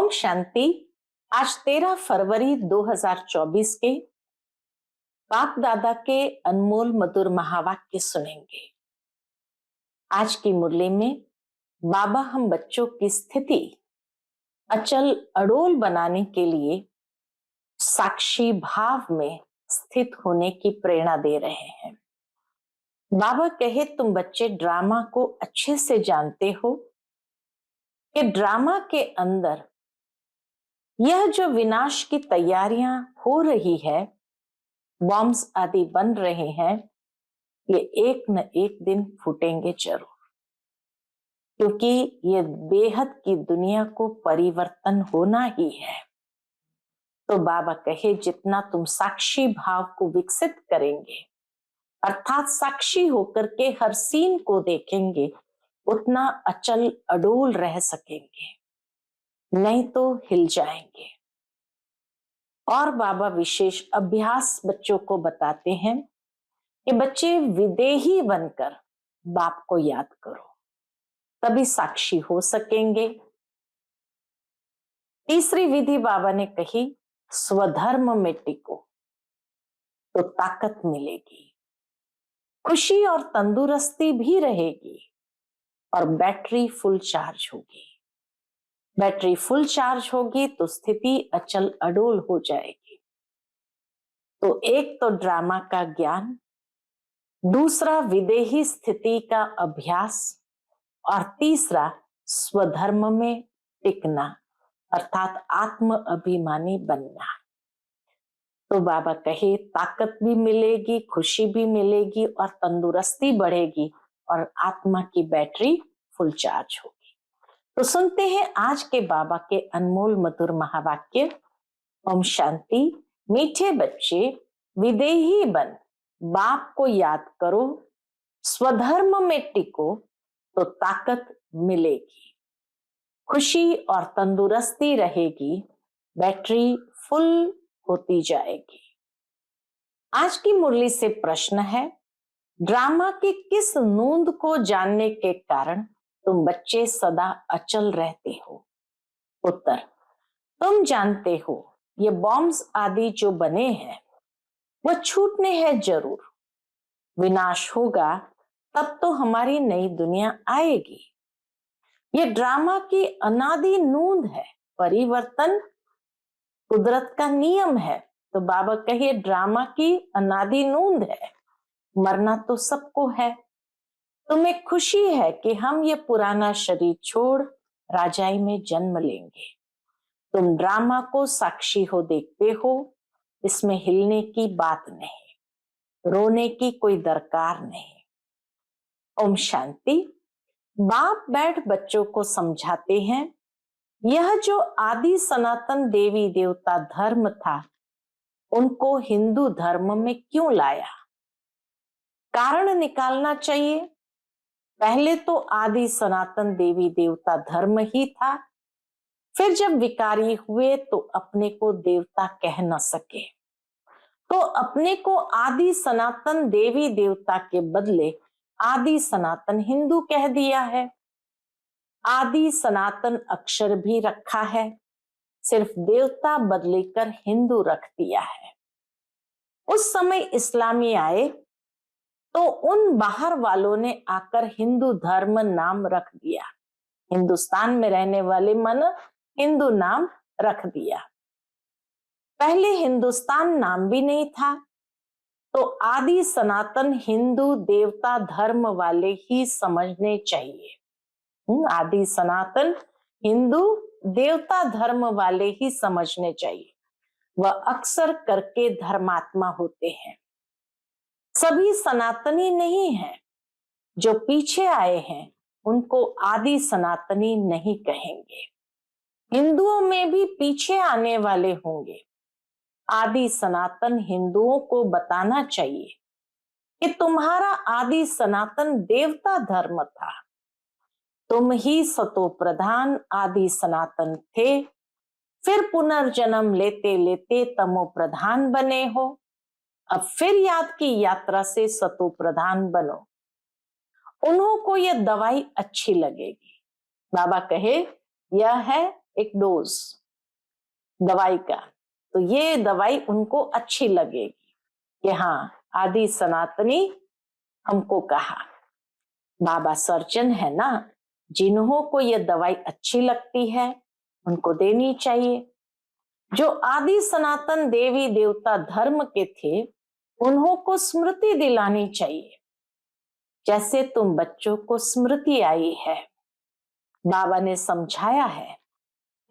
ओम शांति। आज 13 फरवरी 2024 के बाप दादा के अनमोल मधुर महावाक्य सुनेंगे। आज की मुरली में बाबा हम बच्चों की स्थिति अचल अडोल बनाने के लिए साक्षी भाव में स्थित होने की प्रेरणा दे रहे हैं। बाबा कहे, तुम बच्चे ड्रामा को अच्छे से जानते हो कि ड्रामा के अंदर यह जो विनाश की तैयारियां हो रही है, बॉम्ब्स आदि बन रहे हैं, ये एक न एक दिन फूटेंगे जरूर, क्योंकि ये बेहद की दुनिया को परिवर्तन होना ही है। तो बाबा कहे, जितना तुम साक्षी भाव को विकसित करेंगे, अर्थात साक्षी होकर के हर सीन को देखेंगे, उतना अचल अडोल रह सकेंगे, नहीं तो हिल जाएंगे। और बाबा विशेष अभ्यास बच्चों को बताते हैं कि बच्चे विदेही बनकर बाप को याद करो, तभी साक्षी हो सकेंगे। तीसरी विधि बाबा ने कही, स्वधर्म में टिको तो ताकत मिलेगी, खुशी और तंदुरुस्ती भी रहेगी और बैटरी फुल चार्ज होगी। बैटरी फुल चार्ज होगी तो स्थिति अचल अडोल हो जाएगी। तो एक तो ड्रामा का ज्ञान, दूसरा विदेही स्थिति का अभ्यास और तीसरा स्वधर्म में टिकना, अर्थात आत्म अभिमानी बनना। तो बाबा कहे, ताकत भी मिलेगी, खुशी भी मिलेगी और तंदुरुस्ती बढ़ेगी और आत्मा की बैटरी फुल चार्ज होगी। तो सुनते हैं आज के बाबा के अनमोल मधुर महावाक्य। ओम शांति। मीठे बच्चे, विदेही बन बाप को याद करो, स्वधर्म में टिको तो ताकत मिलेगी, खुशी और तंदुरुस्ती रहेगी, बैटरी फुल होती जाएगी। आज की मुरली से प्रश्न है, ड्रामा की किस नूंद को जानने के कारण तुम बच्चे सदा अचल रहते हो? उत्तर, तुम जानते हो ये बॉम्ब्स आदि जो बने हैं वह छूटने हैं जरूर, विनाश होगा तब तो हमारी नई दुनिया आएगी। ये ड्रामा की अनादि नूंद है, परिवर्तन कुदरत का नियम है। तो बाबा कहिए, ड्रामा की अनादि नूंद है, मरना तो सबको है। तुम्हें खुशी है कि हम ये पुराना शरीर छोड़ राजाई में जन्म लेंगे। तुम ड्रामा को साक्षी हो देखते हो, इसमें हिलने की बात नहीं, रोने की कोई दरकार नहीं। ओम शांति। बाप बैठ बच्चों को समझाते हैं, यह जो आदि सनातन देवी देवता धर्म था, उनको हिंदू धर्म में क्यों लाया? कारण निकालना चाहिए। पहले तो आदि सनातन देवी देवता धर्म ही था, फिर जब विकारी हुए तो अपने को देवता कह न सके, तो अपने को आदि सनातन देवी देवता के बदले आदि सनातन हिंदू कह दिया है। आदि सनातन अक्षर भी रखा है, सिर्फ देवता बदलेकर हिंदू रख दिया है। उस समय इस्लामी आए तो उन बाहर वालों ने आकर हिंदू धर्म नाम रख दिया, हिंदुस्तान में रहने वाले मन हिंदू नाम रख दिया। पहले हिंदुस्तान नाम भी नहीं था, तो आदि सनातन हिंदू देवता धर्म वाले ही समझने चाहिए। आदि सनातन हिंदू देवता धर्म वाले ही समझने चाहिए, वह अक्सर करके धर्मात्मा होते हैं। सभी सनातनी नहीं हैं, जो पीछे आए हैं उनको आदि सनातनी नहीं कहेंगे। हिंदुओं में भी पीछे आने वाले होंगे। आदि सनातन हिंदुओं को बताना चाहिए कि तुम्हारा आदि सनातन देवता धर्म था, तुम ही सतो प्रधान आदि सनातन थे, फिर पुनर्जन्म लेते लेते तमो प्रधान बने हो, अब फिर याद की यात्रा से सतो प्रधान बनो। उन्हों को यह दवाई अच्छी लगेगी। बाबा कहे, यह है एक डोज दवाई का, तो ये दवाई उनको अच्छी लगेगी कि हाँ आदि सनातनी हमको कहा। बाबा सर्जन है ना, जिन्हों को ये दवाई अच्छी लगती है उनको देनी चाहिए। जो आदि सनातन देवी देवता धर्म के थे उन्हों को स्मृति दिलानी चाहिए, जैसे तुम बच्चों को स्मृति आई है। बाबा ने समझाया है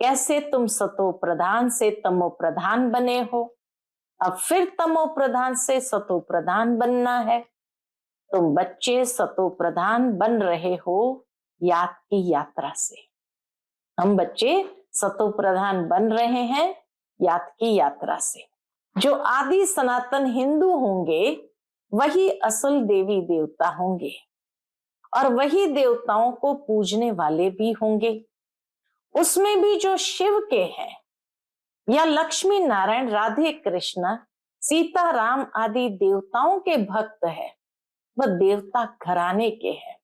कैसे तुम सतो प्रधान से तमो प्रधान बने हो, अब फिर तमो प्रधान से सतो प्रधान बनना है। तुम बच्चे सतो प्रधान बन रहे हो याद की यात्रा से। हम बच्चे सतो प्रधान बन रहे हैं याद की यात्रा से। जो आदि सनातन हिंदू होंगे वही असल देवी देवता होंगे और वही देवताओं को पूजने वाले भी होंगे। उसमें भी जो शिव के हैं या लक्ष्मी नारायण राधे कृष्ण सीता राम आदि देवताओं के भक्त है, वह देवता घराने के हैं।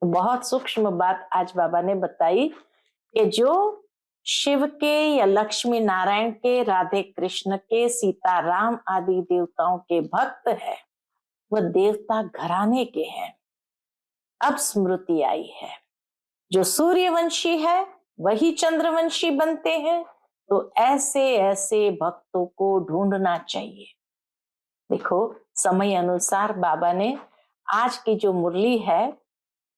बहुत सूक्ष्म बात आज बाबा ने बताई कि जो शिव के या लक्ष्मी नारायण के, राधे कृष्ण के, सीता राम आदि देवताओं के भक्त है, वह देवता घराने के हैं। अब स्मृति आई है, जो सूर्यवंशी है वही चंद्रवंशी बनते हैं, तो ऐसे ऐसे भक्तों को ढूंढना चाहिए। देखो समय अनुसार बाबा ने आज की जो मुरली है,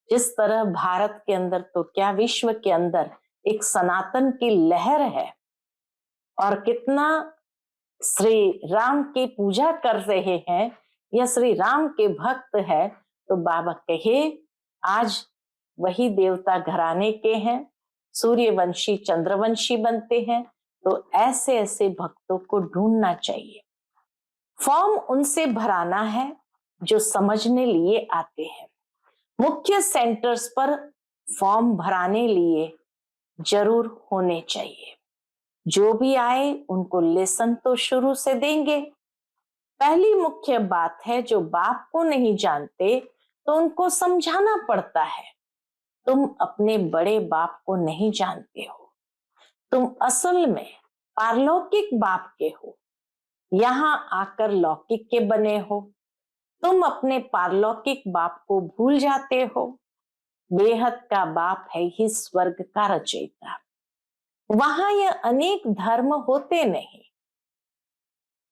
जिस तरह भारत के अंदर तो क्या विश्व के अंदर एक सनातन की लहर है और कितना श्री राम की पूजा कर रहे हैं या श्री राम के भक्त है, तो बाबा कहे आज वही देवता घराने के हैं, सूर्यवंशी चंद्रवंशी बनते हैं, तो ऐसे ऐसे भक्तों को ढूंढना चाहिए। फॉर्म उनसे भराना है जो समझने लिए आते हैं। मुख्य सेंटर्स पर फॉर्म भराने लिए जरूर होने चाहिए। जो भी आए उनको लेसन तो शुरू से देंगे। पहली मुख्य बात है, जो बाप को नहीं जानते तो उनको समझाना पड़ता है। तुम अपने बड़े बाप को नहीं जानते हो, तुम असल में पारलौकिक बाप के हो, यहाँ आकर लौकिक के बने हो। तुम अपने पारलौकिक बाप को भूल जाते हो। बेहद का बाप है ही स्वर्ग का रचयिता। वहां ये अनेक धर्म होते नहीं,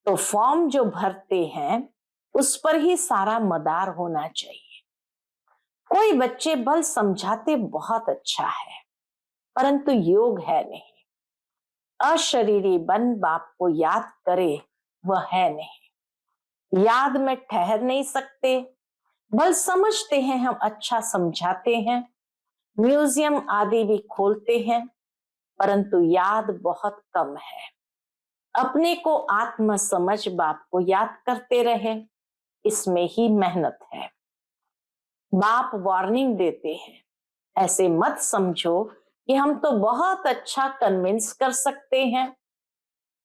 तो फॉर्म जो भरते हैं उस पर ही सारा मदार होना चाहिए। कोई बच्चे बल समझाते बहुत अच्छा है, परंतु योग है नहीं। अशरीरी बन बाप को याद करे, वह है नहीं। याद में ठहर नहीं सकते। बल समझते हैं हम, अच्छा समझाते हैं, म्यूजियम आदि भी खोलते हैं, परंतु याद बहुत कम है। अपने को आत्म समझ बाप को याद करते रहे, इसमें ही मेहनत है। बाप वार्निंग देते हैं, ऐसे मत समझो कि हम तो बहुत अच्छा कन्विंस कर सकते हैं,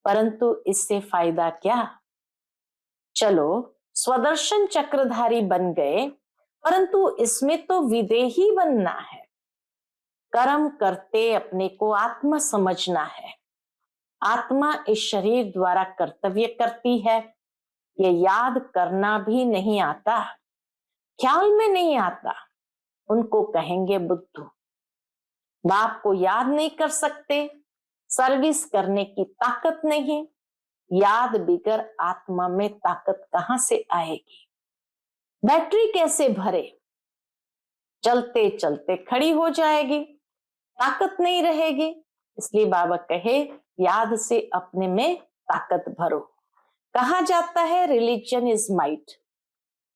परंतु इससे फायदा क्या। चलो स्वदर्शन चक्रधारी बन गए, परंतु इसमें तो विदेही बनना है। कर्म करते अपने को आत्मा समझना है। आत्मा इस शरीर द्वारा कर्तव्य करती है। ये याद करना भी नहीं आता, ख्याल में नहीं आता, उनको कहेंगे बुद्धू। बाप को याद नहीं कर सकते, सर्विस करने की ताकत नहीं। याद बिगर आत्मा में ताकत कहां से आएगी। बैटरी कैसे भरे, चलते चलते खड़ी हो जाएगी, ताकत नहीं रहेगी। इसलिए बाबा कहे याद से अपने में ताकत भरो। कहा जाता है रिलीजन इज माइट,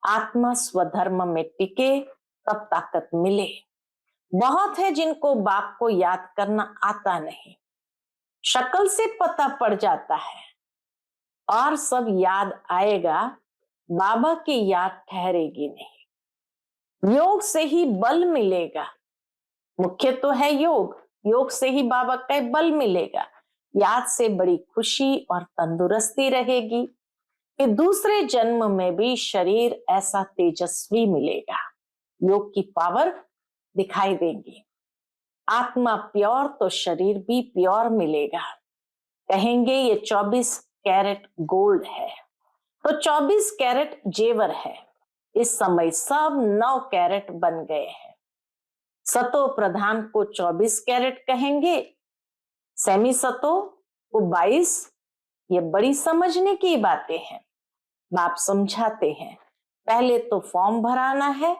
आत्मा स्वधर्म में टिके तब ताकत मिले। बहुत है जिनको बाप को याद करना आता नहीं, शक्ल से पता पड़ जाता है और सब याद आएगा, बाबा की याद ठहरेगी नहीं। योग से ही बल मिलेगा, मुख्य तो है योग, योग से ही बाबा का बल मिलेगा। याद से बड़ी खुशी और तंदुरुस्ती रहेगी कि दूसरे जन्म में भी शरीर ऐसा तेजस्वी मिलेगा, योग की पावर दिखाई देगी। आत्मा प्योर तो शरीर भी प्योर मिलेगा। कहेंगे ये 24 कैरेट गोल्ड है, तो 24 कैरेट जेवर है। इस समय सब 9 कैरेट बन गए हैं। सतो प्रधान को 24 कैरेट कहेंगे, सेमी सतो को 22। ये बड़ी समझने की बातें हैं। बाप समझाते हैं, पहले तो फॉर्म भराना है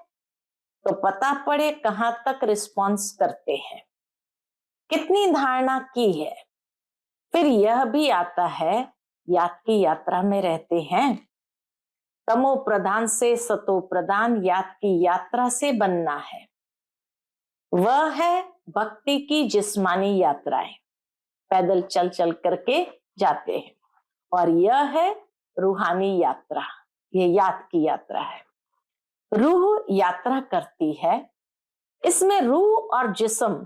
तो पता पड़े कहां तक रिस्पॉन्स करते हैं, कितनी धारणा की है। फिर यह भी आता है, याद की यात्रा में रहते हैं। तमो प्रधान से सतो प्रधान याद की यात्रा से बनना है। वह है भक्ति की जिस्मानी यात्राएं, पैदल चल चल करके जाते हैं। और यह है रूहानी यात्रा, ये याद की यात्रा है। रूह यात्रा करती है, इसमें रूह और जिस्म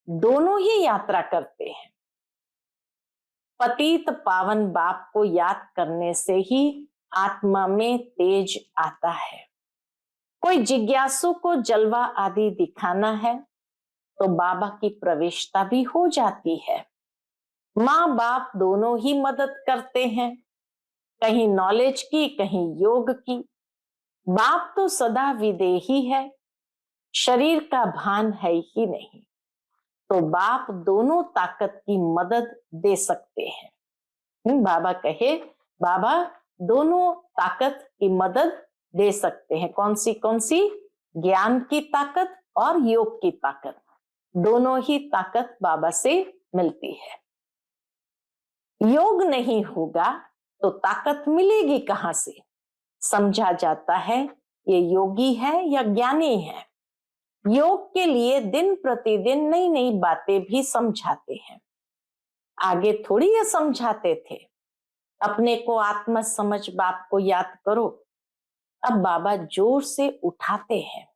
दोनों ही यात्रा करते हैं। पतित पावन बाप को याद करने से ही आत्मा में तेज आता है। कोई जिज्ञासु को जलवा आदि दिखाना है तो बाबा की प्रवेशता भी हो जाती है। माँ बाप दोनों ही मदद करते हैं, कहीं नॉलेज की कहीं योग की। बाप तो सदा विदेही है, शरीर का भान है ही नहीं, तो बाप दोनों ताकत की मदद दे सकते हैं। बाबा कहे, बाबा दोनों ताकत की मदद दे सकते हैं। कौन सी? ज्ञान की ताकत और योग की ताकत, दोनों ही ताकत बाबा से मिलती है। योग नहीं होगा तो ताकत मिलेगी कहां से? समझा जाता है ये योगी है या ज्ञानी है। योग के लिए दिन प्रतिदिन नई नई बातें भी समझाते हैं। आगे थोड़ी ये समझाते थे, अपने को आत्मा समझ बाप को याद करो। अब बाबा जोर से उठाते हैं,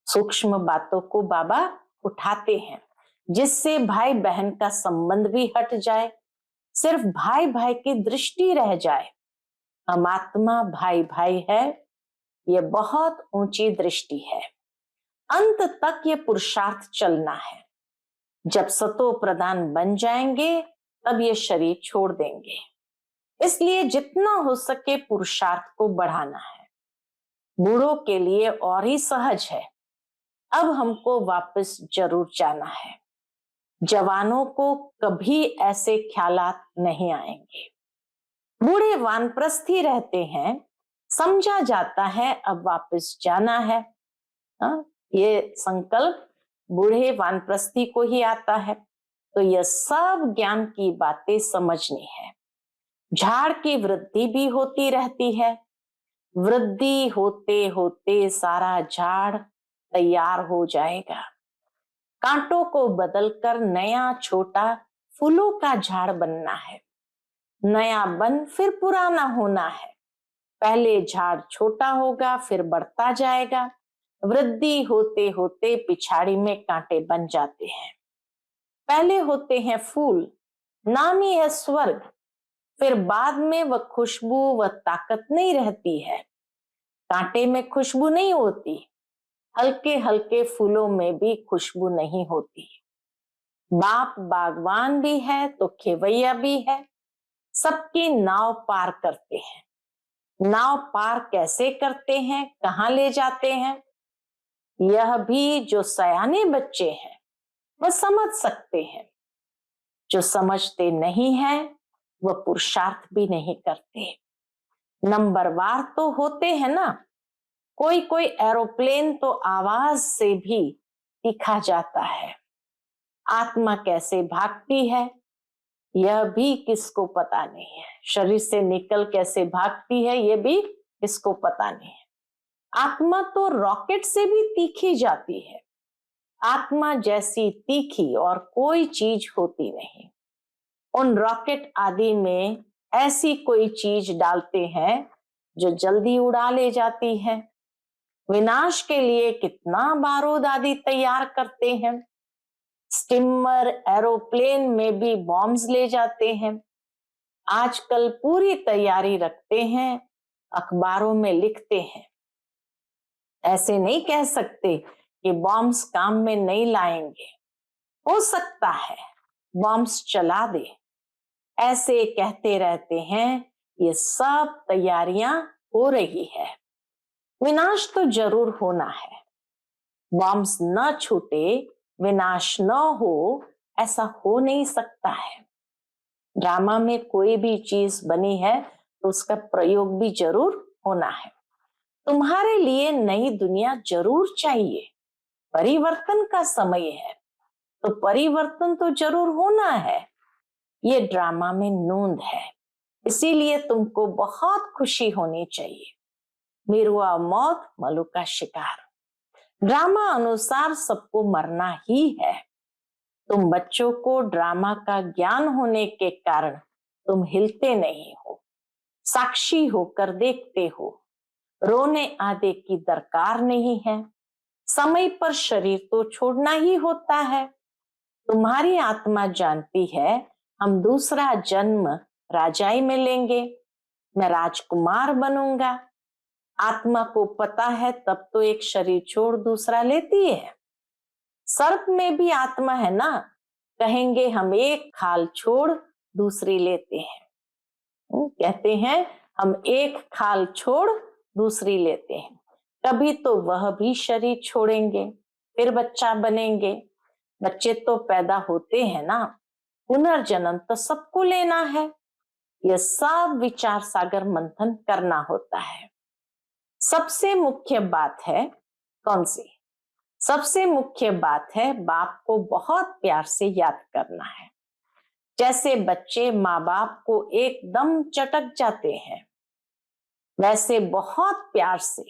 सूक्ष्म बातों को बाबा उठाते हैं, जिससे भाई बहन का संबंध भी हट जाए, सिर्फ भाई भाई की दृष्टि रह जाए। हम आत्मा भाई भाई है, ये बहुत ऊंची दृष्टि है। अंत तक ये पुरुषार्थ चलना है। जब सतो प्रधान बन जाएंगे तब ये शरीर छोड़ देंगे। इसलिए जितना हो सके पुरुषार्थ को बढ़ाना है। बूढ़ों के लिए और ही सहज है, अब हमको वापस जरूर जाना है। जवानों को कभी ऐसे ख्यालात नहीं आएंगे। बूढ़े वानप्रस्थी रहते हैं, समझा जाता है अब वापस जाना है। ये संकल्प बूढ़े वानप्रस्थी को ही आता है। तो यह सब ज्ञान की बातें समझनी है। झाड़ की वृद्धि भी होती रहती है, वृद्धि होते होते सारा झाड़ तैयार हो जाएगा। कांटों को बदलकर नया छोटा फूलों का झाड़ बनना है। नया बन फिर पुराना होना है। पहले झाड़ छोटा होगा, फिर बढ़ता जाएगा। वृद्धि होते होते पिछाड़ी में कांटे बन जाते हैं। पहले होते हैं फूल, नाम ही है स्वर्ग। फिर बाद में वह खुशबू व ताकत नहीं रहती है। कांटे में खुशबू नहीं होती, हल्के हल्के फूलों में भी खुशबू नहीं होती। बाप बागवान भी है तो खेवैया भी है, सबकी नाव पार करते हैं। नाव पार कैसे करते हैं, कहाँ ले जाते हैं, यह भी जो सयाने बच्चे हैं वह समझ सकते हैं। जो समझते नहीं है वह पुरुषार्थ भी नहीं करते। नंबरवार तो होते हैं ना, कोई कोई एरोप्लेन तो आवाज से भी दिखा जाता है। आत्मा कैसे भागती है यह भी किसको पता नहीं है। शरीर से निकल कैसे भागती है यह भी किसको पता नहीं है। आत्मा तो रॉकेट से भी तीखी जाती है। आत्मा जैसी तीखी और कोई चीज होती नहीं। उन रॉकेट आदि में ऐसी कोई चीज डालते हैं जो जल्दी उड़ा ले जाती है। विनाश के लिए कितना बारूद आदि तैयार करते हैं। स्टीमर एरोप्लेन में भी बॉम्ब्स ले जाते हैं। आजकल पूरी तैयारी रखते हैं, अखबारों में लिखते हैं। ऐसे नहीं कह सकते कि बॉम्ब्स काम में नहीं लाएंगे। हो सकता है बॉम्ब्स चला दे, ऐसे कहते रहते हैं। ये सब तैयारियां हो रही है। विनाश तो जरूर होना है। बॉम्ब्स न छूटे, विनाश न हो, ऐसा हो नहीं सकता है। ड्रामा में कोई भी चीज बनी है तो उसका प्रयोग भी जरूर होना है। तुम्हारे लिए नई दुनिया जरूर चाहिए। परिवर्तन का समय है, तो परिवर्तन तो जरूर होना है। ये ड्रामा में नोंद है, इसीलिए तुमको बहुत खुशी होनी चाहिए। मिरुआ मौत, मलू का शिकार। ड्रामा अनुसार सबको मरना ही है। तुम बच्चों को ड्रामा का ज्ञान होने के कारण तुम हिलते नहीं हो, साक्षी होकर देखते हो। रोने आदि की दरकार नहीं है। समय पर शरीर तो छोड़ना ही होता है। तुम्हारी आत्मा जानती है हम दूसरा जन्म राजाई में लेंगे, मैं राजकुमार बनूंगा। आत्मा को पता है तब तो एक शरीर छोड़ दूसरा लेती है। सर्प में भी आत्मा है ना, कहेंगे हम एक खाल छोड़ दूसरी लेते हैं। कहते हैं हम एक खाल छोड़ दूसरी लेते हैं। कभी तो वह भी शरीर छोड़ेंगे, फिर बच्चा बनेंगे। बच्चे तो पैदा होते हैं ना, पुनर्जन्म तो सबको लेना है। यह सब विचार सागर मंथन करना होता है। सबसे मुख्य बात है कौन सी? सबसे मुख्य बात है बाप को बहुत प्यार से याद करना है। जैसे बच्चे माँ बाप को एकदम चटक जाते हैं, वैसे बहुत प्यार से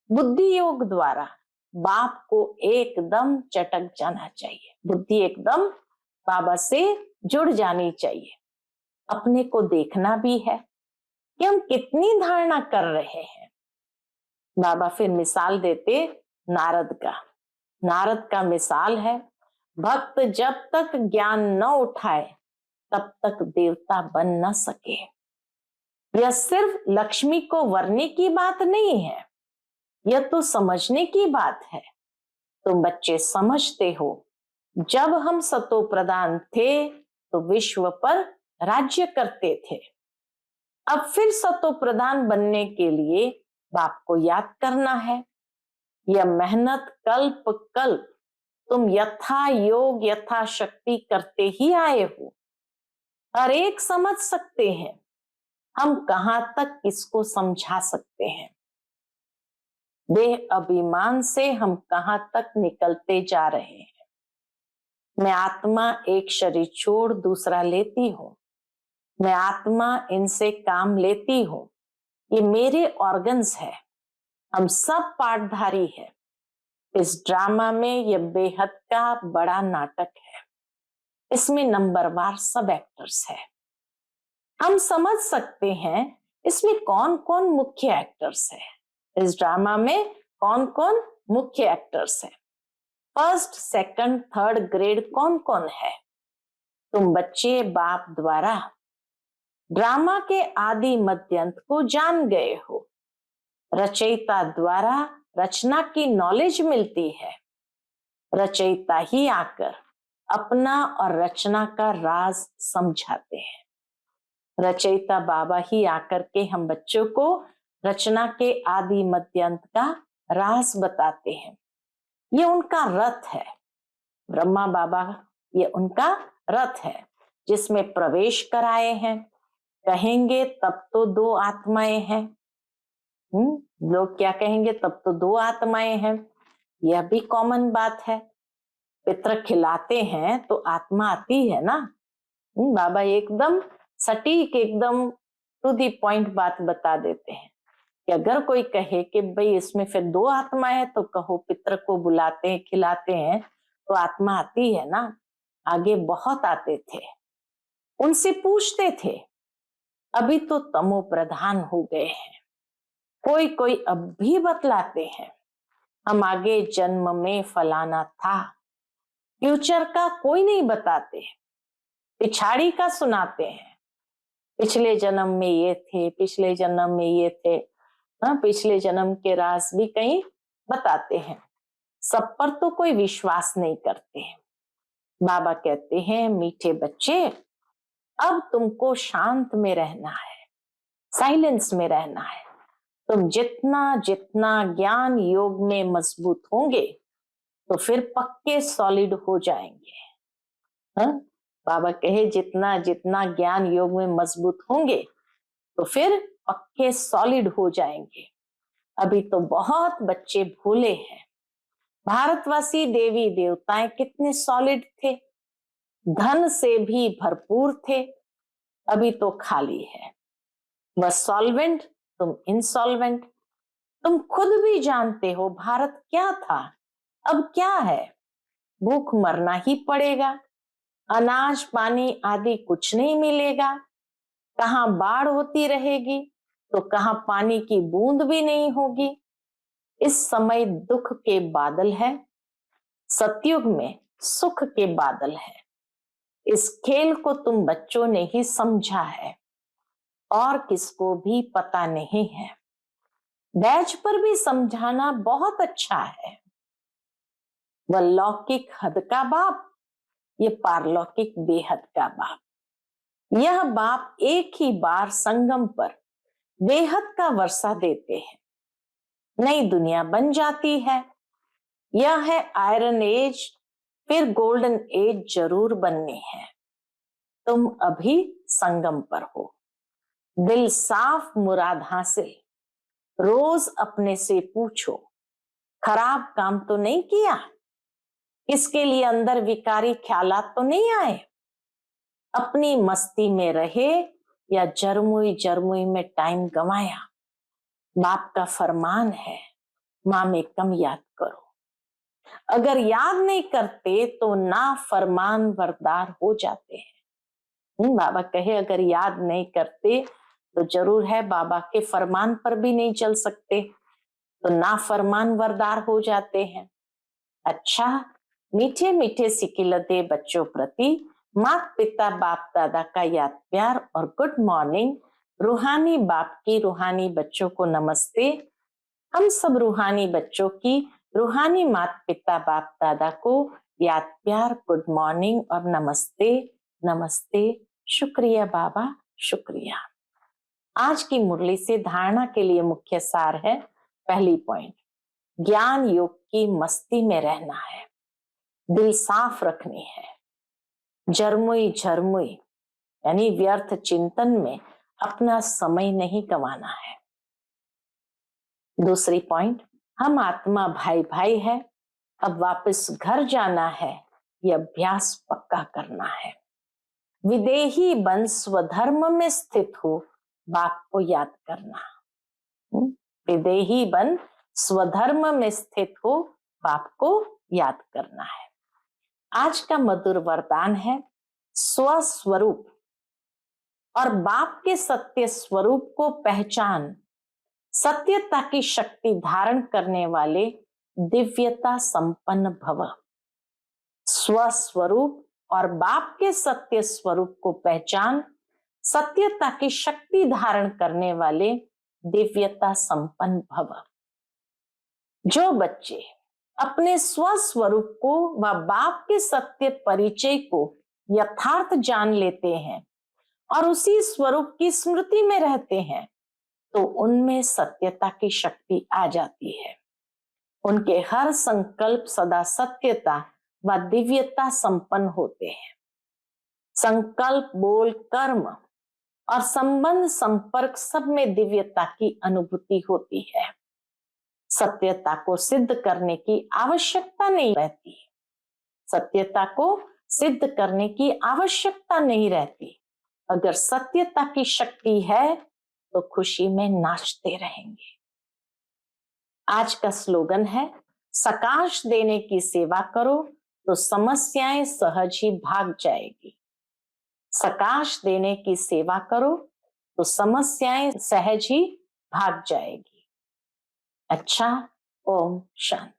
बुद्धि योग द्वारा बाप को एकदम चटक जाना चाहिए। बुद्धि एकदम बाबा से जुड़ जानी चाहिए। अपने को देखना भी है कि हम कितनी धारणा कर रहे हैं। बाबा फिर मिसाल देते नारद का। नारद का मिसाल है, भक्त जब तक ज्ञान न उठाए तब तक देवता बन न सके। यह सिर्फ लक्ष्मी को वरने की बात नहीं है, यह तो समझने की बात है। तुम बच्चे समझते हो, जब हम सतो प्रधान थे तो विश्व पर राज्य करते थे। अब फिर सतो प्रधान बनने के लिए बाप को याद करना है। यह मेहनत कल्प कल्प तुम यथा योग यथा शक्ति करते ही आए हो। हर एक समझ सकते हैं, हम कहां तक किसको समझा सकते हैं। देह अभिमान से हम कहां तक निकलते जा रहे हैं। मैं आत्मा एक शरीर छोड़ दूसरा लेती हूं। मैं आत्मा इनसे काम लेती हूं। ये मेरे ऑर्गन्स है। हम सब पाठधारी है। इस ड्रामा में यह बेहद का बड़ा नाटक है। इसमें नंबरवार सब एक्टर्स है। हम समझ सकते हैं इसमें कौन कौन मुख्य एक्टर्स है। इस ड्रामा में कौन कौन मुख्य एक्टर्स है। फर्स्ट सेकंड थर्ड ग्रेड कौन कौन है। तुम बच्चे बाप द्वारा ड्रामा के आदि मध्यंत को जान गए हो। रचयिता द्वारा रचना की नॉलेज मिलती है। रचयिता ही आकर अपना और रचना का राज समझाते हैं। रचयिता बाबा ही आकर के हम बच्चों को रचना के आदि मध्यंत का राज बताते हैं। ये उनका रथ है। ब्रह्मा बाबा ये उनका रथ है जिसमें प्रवेश कराए हैं। कहेंगे तब तो दो आत्माएं हैं। लोग क्या कहेंगे, तब तो दो आत्माएं हैं। यह भी कॉमन बात है। पितर खिलाते हैं तो आत्मा आती है ना। बाबा एकदम सटीक एकदम टू दी पॉइंट बात बता देते हैं कि अगर कोई कहे कि भाई इसमें फिर दो आत्माएं हैं तो कहो पितर को बुलाते हैं खिलाते हैं तो आत्मा आती है ना। आगे बहुत आते थे, उनसे पूछते थे। अभी तो तमो प्रधान हो गए हैं। कोई कोई अब भी बतलाते हैं हम आगे जन्म में फलाना था। फ्यूचर का कोई नहीं बताते, पिछाड़ी का सुनाते हैं। पिछले जन्म में ये थे, पिछले जन्म में ये थे। पिछले जन्म के राज भी कहीं बताते हैं। सब पर तो कोई विश्वास नहीं करते हैं। बाबा कहते हैं, मीठे बच्चे, अब तुमको शांत में रहना है, साइलेंस में रहना है। तुम जितना जितना ज्ञान योग में मजबूत होंगे तो फिर पक्के सॉलिड हो जाएंगे। हाँ? बाबा कहे जितना जितना ज्ञान योग में मजबूत होंगे तो फिर पक्के सॉलिड हो जाएंगे। अभी तो बहुत बच्चे भोले हैं। भारतवासी देवी देवताएं कितने सॉलिड थे, धन से भी भरपूर थे, अभी तो खाली है। वह सॉल्वेंट, तुम इंसॉल्वेंट। तुम खुद भी जानते हो भारत क्या था, अब क्या है। भूख मरना ही पड़ेगा, अनाज पानी आदि कुछ नहीं मिलेगा। कहाँ बाढ़ होती रहेगी तो कहाँ पानी की बूंद भी नहीं होगी। इस समय दुख के बादल है, सतयुग में सुख के बादल है। इस खेल को तुम बच्चों ने ही समझा है और किसको भी पता नहीं है। बैच पर भी समझाना बहुत अच्छा है। वह लौकिक हद का बाप, ये पारलौकिक बेहद का बाप। यह बाप एक ही बार संगम पर बेहद का वर्षा देते हैं, नई दुनिया बन जाती है। यह है आयरन एज, फिर गोल्डन एज जरूर बननी है। तुम अभी संगम पर हो। दिल साफ, मुराद हासिल। रोज अपने से पूछो, खराब काम तो नहीं किया, इसके लिए अंदर विकारी ख्यालात तो नहीं आए। अपनी मस्ती में रहे या जरमुई जरमुई में टाइम गंवाया। बाप का फरमान है, माँ में कम याद करो। अगर याद नहीं करते तो ना फरमान बरदार हो जाते हैं। बाबा कहे अगर याद नहीं करते तो जरूर है बाबा के फरमान पर भी नहीं चल सकते, तो ना फरमान बरदार हो जाते हैं। अच्छा, मीठे मीठे सिकिलते बच्चों प्रति माता पिता बाप दादा का याद प्यार और गुड मॉर्निंग। रूहानी बाप की रूहानी बच्चों को नमस्ते। हम सब रूहानी बच्चों की रूहानी माता पिता बाप दादा को याद प्यार, गुड मॉर्निंग और नमस्ते नमस्ते। शुक्रिया बाबा, शुक्रिया। आज की मुरली से धारणा के लिए मुख्य सार है, पहली पॉइंट, ज्ञान योग की मस्ती में रहना है, दिल साफ रखनी है, जरमुई झरमुई यानी व्यर्थ चिंतन में अपना समय नहीं गंवाना है। दूसरी पॉइंट, हम आत्मा भाई भाई है, अब वापस घर जाना है, यह अभ्यास पक्का करना है। विदेही बन स्वधर्म में स्थित हो, बाप को याद करना। विदेही बन स्वधर्म में स्थित हो, बाप को याद करना है। आज का मधुर वरदान है, स्वस्वरूप और बाप के सत्य स्वरूप को पहचान, सत्यता की शक्ति धारण करने वाले दिव्यता संपन्न भव। स्वस्वरूप और बाप के सत्य स्वरूप को पहचान, सत्यता की शक्ति धारण करने वाले दिव्यता संपन्न भव। जो बच्चे अपने स्वस्वरूप को व बाप के सत्य परिचय को यथार्थ जान लेते हैं और उसी स्वरूप की स्मृति में रहते हैं, तो उनमें सत्यता की शक्ति आ जाती है। उनके हर संकल्प सदा सत्यता व दिव्यता संपन्न होते हैं। संकल्प, बोल, कर्म और संबंध संपर्क सब में दिव्यता की अनुभूति होती है। सत्यता को सिद्ध करने की आवश्यकता नहीं रहती। सत्यता को सिद्ध करने की आवश्यकता नहीं रहती। अगर सत्यता की शक्ति है तो खुशी में नाचते रहेंगे। आज का स्लोगन है, सकाश देने की सेवा करो तो समस्याएं सहज ही भाग जाएगी। सकाश देने की सेवा करो तो समस्याएं सहज ही भाग जाएगी। अच्छा, ओम शांति।